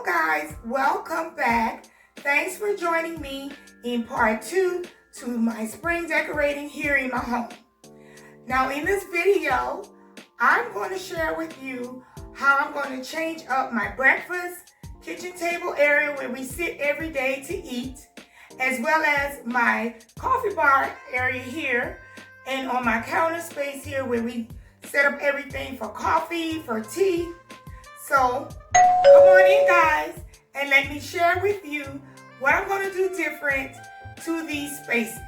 guys, welcome back. Thanks for joining me in part 2 to my spring decorating here in my home. Now in this video, I'm going to share with you how I'm going to change up my breakfast kitchen table area where we sit every day to eat, as well as my coffee bar area here, and on my counter space here where we set up everything for coffee, for tea. So come on in guys and let me share with you what I'm going to do different to these spaces.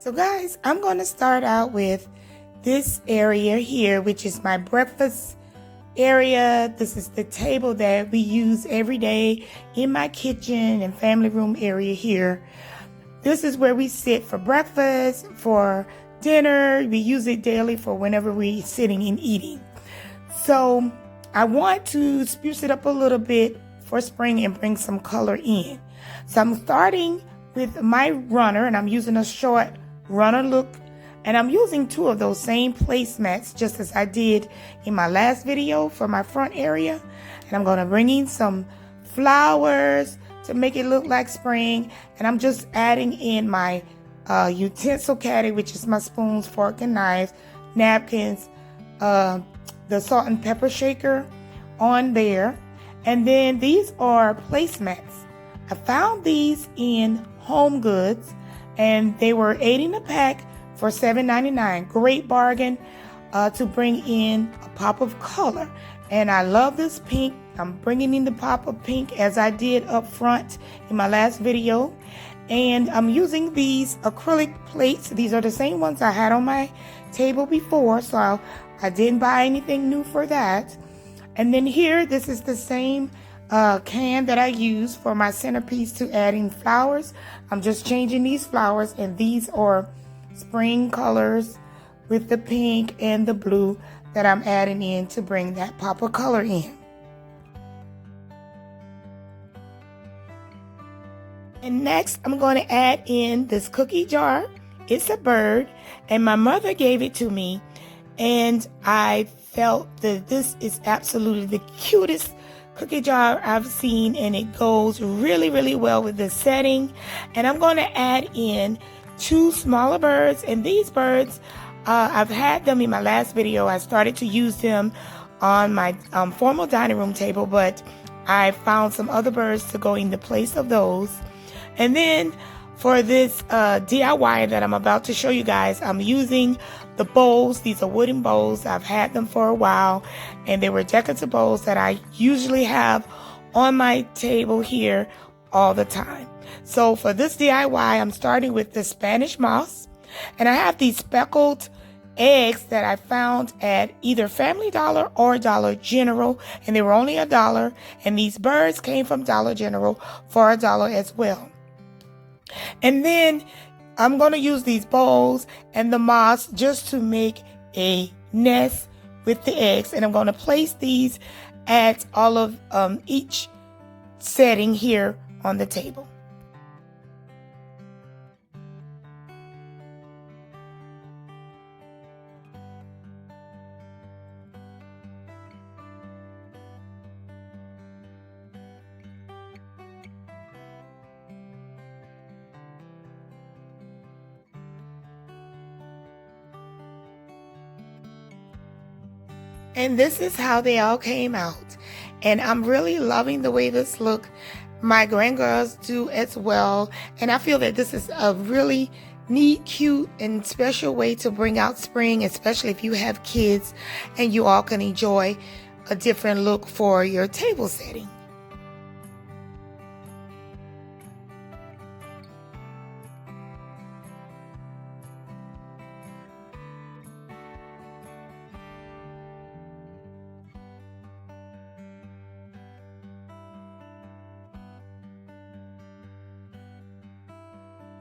So guys, I'm going to start out with this area here, which is my breakfast area. This is the table that we use every day in my kitchen and family room area here. This is where we sit for breakfast, for dinner. We use it daily for whenever we're sitting and eating. So I want to spruce it up a little bit for spring and bring some color in. So I'm starting with my runner, and I'm using a short runner look. And I'm using 2 of those same placemats just as I did in my last video for my front area. And I'm going to bring in some flowers to make it look like spring. And I'm just adding in my utensil caddy, which is my spoons, fork and knives, napkins, the salt and pepper shaker on there. And then these are placemats. I found these in Home Goods and they were 8 in a pack for $7.99. Great bargain to bring in a pop of color. And I love this pink. I'm bringing in the pop of pink as I did up front in my last video. And I'm using these acrylic plates. These are the same ones I had on my table before, so I didn't buy anything new for that. And then here, this is the same can that I use for my centerpiece to add in flowers. I'm just changing these flowers, and these are spring colors with the pink and the blue that I'm adding in to bring that pop of color in. And next I'm going to add in this cookie jar. It's a bird and my mother gave it to me, and I felt that this is absolutely the cutest cookie jar I've seen, and it goes really well with the setting. And I'm going to add in 2 smaller birds, and these birds I've had them in my last video. I started to use them on my formal dining room table, but I found some other birds to go in the place of those. And then for this DIY that I'm about to show you guys, I'm using the bowls. These are wooden bowls. I've had them for a while, and they were decorative bowls that I usually have on my table here all the time. So for this DIY, I'm starting with the Spanish moss, and I have these speckled eggs that I found at either Family Dollar or Dollar General, and they were only $1, and these birds came from Dollar General for $1 as well. And then I'm going to use these bowls and the moss just to make a nest with the eggs, and I'm going to place these at all of each setting here on the table. And this is how they all came out. And I'm really loving the way this look. My grandgirls do as well. And I feel that this is a really neat, cute, and special way to bring out spring, especially if you have kids and you all can enjoy a different look for your table setting.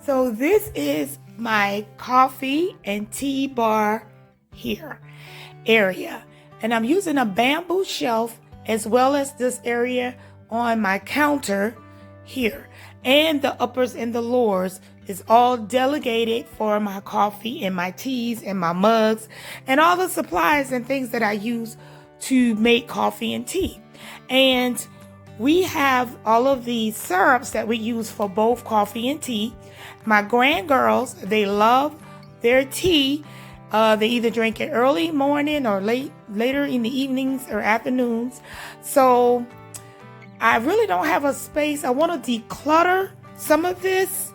So this is my coffee and tea bar here area. And I'm using a bamboo shelf as well as this area on my counter here. And the uppers and the lowers is all delegated for my coffee and my teas and my mugs and all the supplies and things that I use to make coffee and tea. And we have all of these syrups that we use for both coffee and tea. My grand girls, they love their tea. They either drink it early morning or later in the evenings or afternoons. So I really don't have a space. I want to declutter some of this.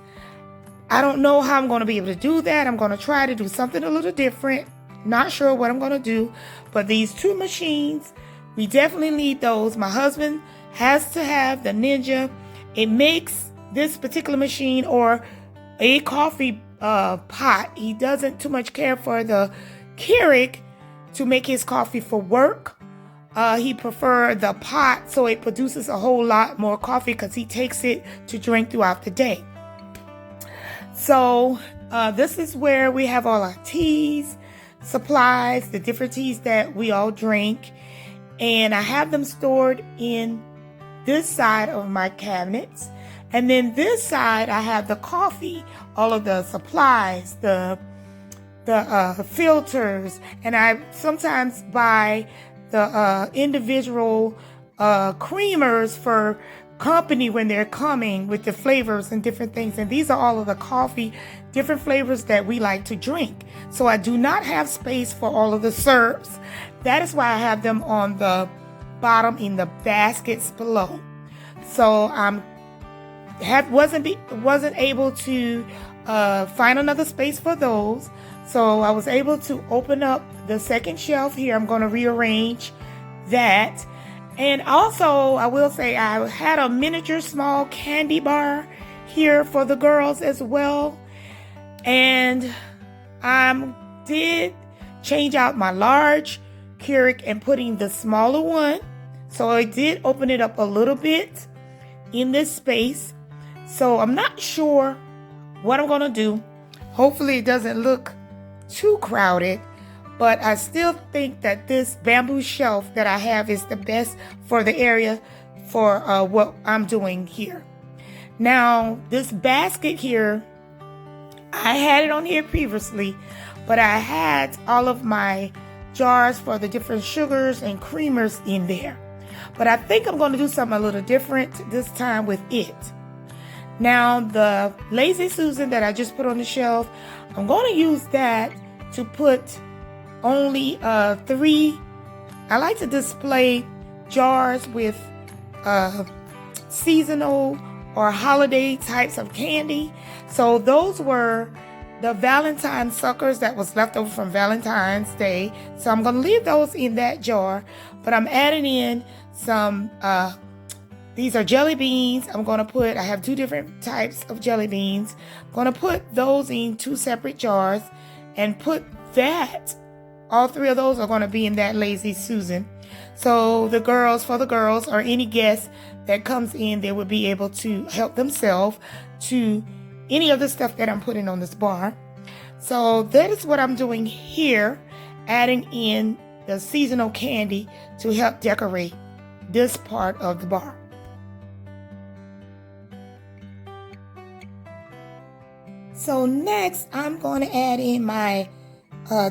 I don't know how I'm going to be able to do that. I'm going to try to do something a little different. Not sure what I'm going to do. But these two machines, we definitely need those. My husband has to have the Ninja. It makes this particular machine or a coffee pot. He doesn't too much care for the Keurig to make his coffee for work. He prefers the pot, so it produces a whole lot more coffee because he takes it to drink throughout the day. So this is where we have all our teas, supplies, the different teas that we all drink. And I have them stored in this side of my cabinets. And then this side, I have the coffee, all of the supplies, the filters. And I sometimes buy the individual creamers for company when they're coming with the flavors and different things. And these are all of the coffee, different flavors that we like to drink. So I do not have space for all of the syrups. That is why I have them on the bottom in the baskets below. So wasn't able to find another space for those. So I was able to open up the second shelf here. I'm going to rearrange that. And also, I will say I had a miniature small candy bar here for the girls as well. And I did change out my large Keurig and putting the smaller one. So I did open it up a little bit in this space. So I'm not sure what I'm going to do. Hopefully it doesn't look too crowded. But I still think that this bamboo shelf that I have is the best for the area for what I'm doing here. Now, this basket here, I had it on here previously, but I had all of my jars for the different sugars and creamers in there. But I think I'm going to do something a little different this time with it. Now, the Lazy Susan that I just put on the shelf, I'm going to use that to put only 3. I like to display jars with seasonal or holiday types of candy. So those were the Valentine suckers that was left over from Valentine's Day. So I'm going to leave those in that jar. But I'm adding in some, these are jelly beans. I have 2 different types of jelly beans. I'm going to put those in 2 separate jars and put that. All 3 of those are going to be in that Lazy Susan. So for the girls or any guest that comes in, they will be able to help themselves to any of the stuff that I'm putting on this bar. So that is what I'm doing here, adding in the seasonal candy to help decorate this part of the bar. So next, I'm going to add in my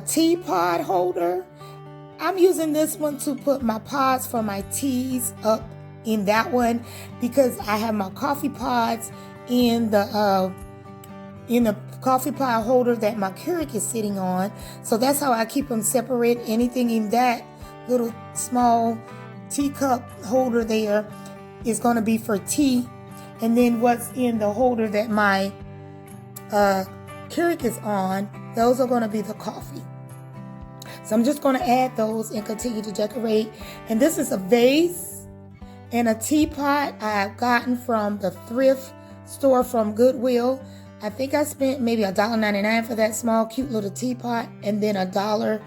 teapot holder. I'm using this one to put my pods for my teas up in that one because I have my coffee pods in the coffee pod holder that my Keurig is sitting on. So that's how I keep them separate. Anything in that little small teacup holder there is going to be for tea, and then what's in the holder that my Keurig is on, those are going to be the coffee. So I'm just going to add those and continue to decorate. And this is a vase and a teapot I've gotten from the thrift store from Goodwill. I think I spent maybe $1.99 for that small cute little teapot, and then $1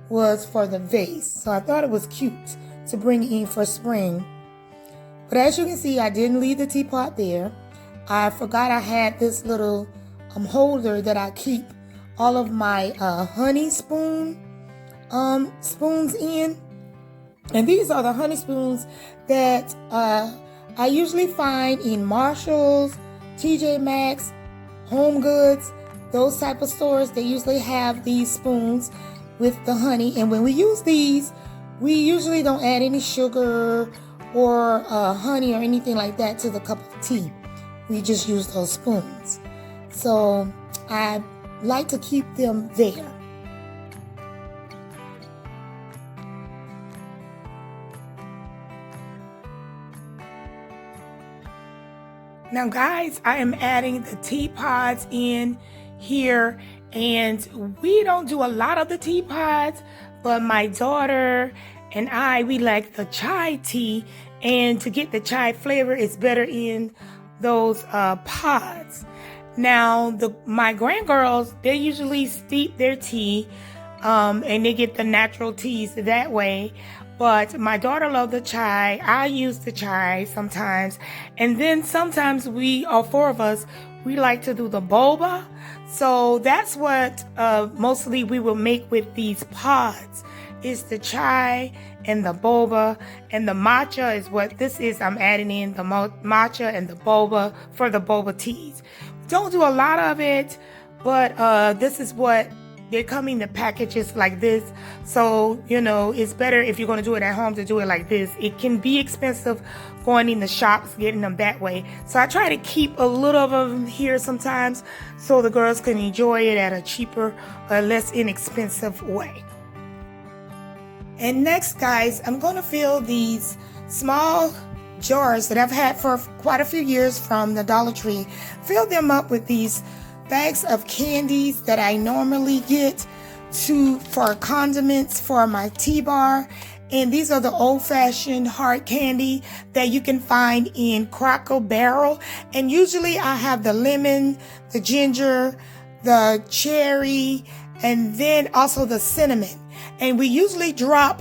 was for the vase. So I thought it was cute to bring in for spring. But as you can see, I didn't leave the teapot there. I forgot I had this little holder that I keep all of my honey spoons in. And these are the honey spoons that I usually find in Marshalls, TJ Maxx, Home Goods, those type of stores, they usually have these spoons with the honey. And when we use these, we usually don't add any sugar or honey or anything like that to the cup of tea. We just use those spoons. So I like to keep them there. Now guys, I am adding the teapots in here, and we don't do a lot of the teapots, but my daughter and we like the chai tea, and to get the chai flavor, it's better in those pods. Now my grandgirls, they usually steep their tea, and they get the natural teas that way. But my daughter loves the chai. I use the chai sometimes. And then sometimes all four of us, we like to do the boba. So that's what mostly we will make with these pods. Is the chai and the boba. And the matcha is what this is. I'm adding in the matcha and the boba for the boba teas. Don't do a lot of it, but this is what they come in the packages like this. So, you know, it's better if you're going to do it at home to do it like this. It can be expensive going in the shops, getting them that way. So I try to keep a little of them here sometimes so the girls can enjoy it at a cheaper or less inexpensive way. And next, guys, I'm going to fill these small jars that I've had for quite a few years from the Dollar Tree. Fill them up with these bags of candies that I normally get for condiments for my tea bar. And these are the old-fashioned hard candy that you can find in Cracker Barrel. And usually I have the lemon, the ginger, the cherry, and then also the cinnamon. And we usually drop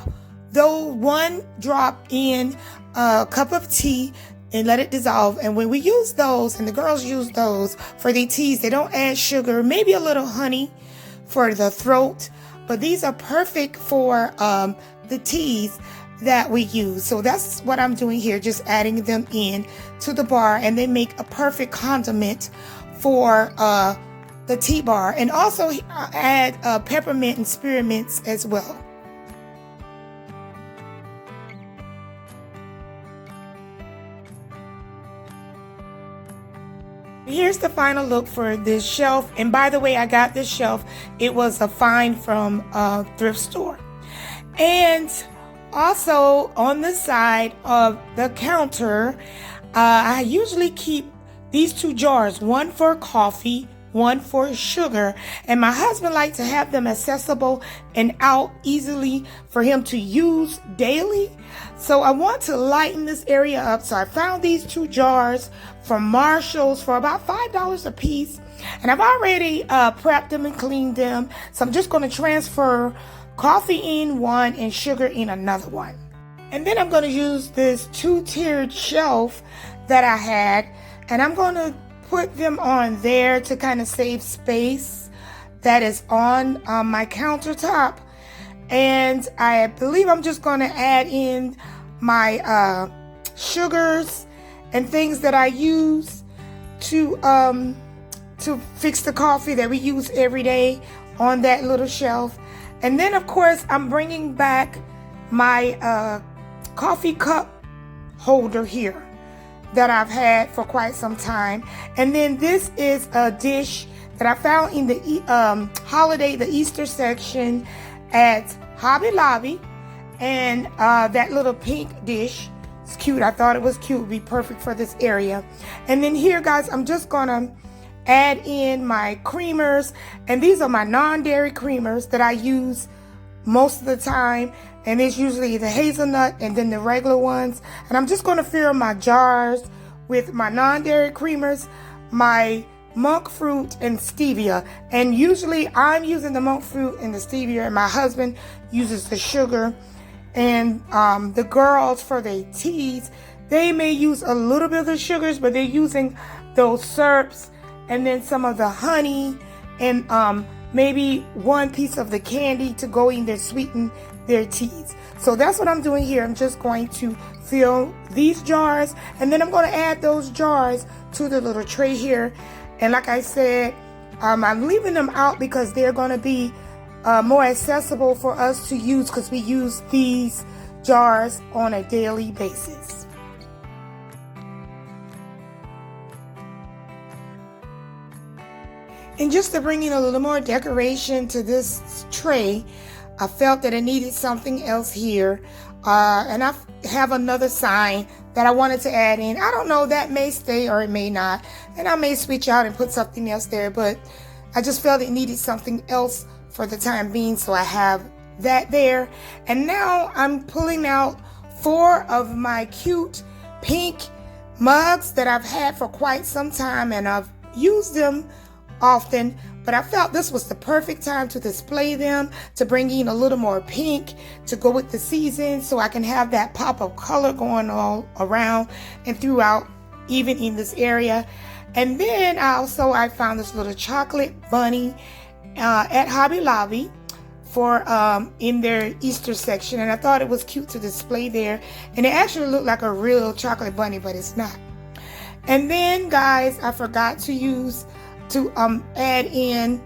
one drop in a cup of tea and let it dissolve. And when we use those, and the girls use those for their teas, they don't add sugar, maybe a little honey for the throat. But these are perfect for the teas that we use. So that's what I'm doing here, just adding them in to the bar, and they make a perfect condiment for the tea bar. And also add peppermint and spearmints as well. Here's the final look for this shelf. And by the way, I got this shelf. It was a find from a thrift store. And also on the side of the counter, I usually keep these two jars, one for coffee, one for sugar. And my husband likes to have them accessible and out easily for him to use daily. So I want to lighten this area up. So I found these two jars from Marshalls for about $5 a piece. And I've already prepped them and cleaned them. So I'm just going to transfer coffee in one and sugar in another one. And then I'm going to use this two-tiered shelf that I had. And I'm going to put them on there to kind of save space that is on my countertop. And I believe I'm just going to add in my sugars and things that I use to fix the coffee that we use every day on that little shelf. And then, of course, I'm bringing back my coffee cup holder here that I've had for quite some time. And then this is a dish that I found in the the Easter section at Hobby Lobby. And that little pink dish, it's cute. I thought it was cute. It would be perfect for this area. And then here, guys, I'm just gonna add in my creamers. And these are my non-dairy creamers that I use most of the time. And it's usually the hazelnut and then the regular ones. And I'm just going to fill my jars with my non-dairy creamers, my monk fruit and stevia. And usually I'm using the monk fruit and the stevia, and my husband uses the sugar. And the girls, for their teas, they may use a little bit of the sugars, but they're using those syrups and then some of the honey and maybe one piece of the candy to go in there, sweeten their teas. So that's what I'm doing here. I'm just going to fill these jars, and then I'm going to add those jars to the little tray here. And like I said, I'm leaving them out because they're going to be more accessible for us to use, because we use these jars on a daily basis. And just to bring in a little more decoration to this tray, I felt that it needed something else here. And I have another sign that I wanted to add in. I don't know, that may stay or it may not. And I may switch out and put something else there, but I just felt it needed something else for the time being, so I have that there. And now I'm pulling out 4 of my cute pink mugs that I've had for quite some time, and I've used them often, but I felt this was the perfect time to display them, to bring in a little more pink to go with the season, so I can have that pop of color going all around and throughout, even in this area. And then I found this little chocolate bunny at Hobby Lobby for in their Easter section, and I thought it was cute to display there, and it actually looked like a real chocolate bunny, but it's not. And then, guys, I forgot to add in,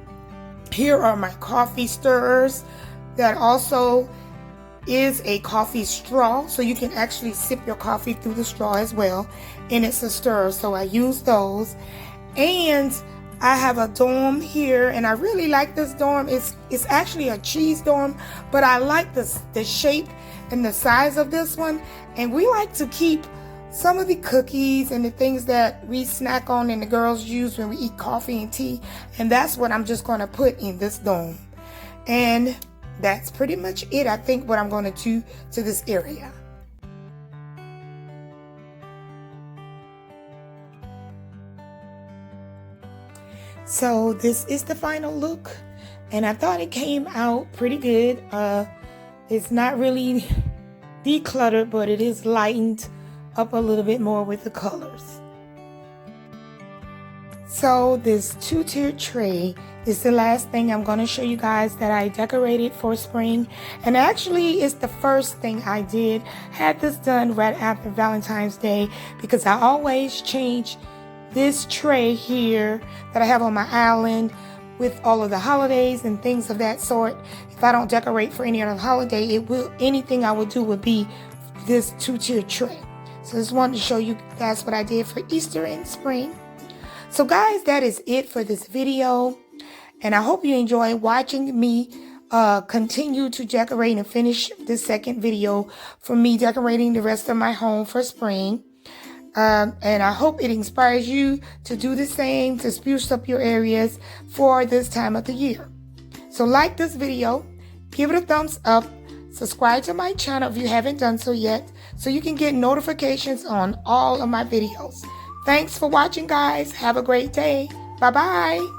here are my coffee stirrers that also is a coffee straw, so you can actually sip your coffee through the straw as well, and it's a stirrer, so I use those. And I have a dome here, and I really like this dome. It's actually a cheese dome, but I like the shape and the size of this one, and we like to keep some of the cookies and the things that we snack on and the girls use when we eat coffee and tea, and that's what I'm just going to put in this dome. And that's pretty much it, I think, what I'm going to do to this area. So this is the final look, and I thought it came out pretty good. It's not really decluttered, but it is lightened up a little bit more with the colors. So this 2-tiered tray is the last thing I'm going to show you guys that I decorated for spring, and actually it's the first thing I did. Had this done right after Valentine's Day, because I always change this tray here that I have on my island with all of the holidays and things of that sort. If I don't decorate for any other holiday, anything I would do would be this 2-tiered tray. So I just wanted to show you guys what I did for Easter and spring. So guys, that is it for this video. And I hope you enjoy watching me continue to decorate and finish this second video for me decorating the rest of my home for spring. And I hope it inspires you to do the same, to spruce up your areas for this time of the year. So like this video, give it a thumbs up, subscribe to my channel if you haven't done so yet, so you can get notifications on all of my videos. Thanks for watching, guys. Have a great day. Bye-bye.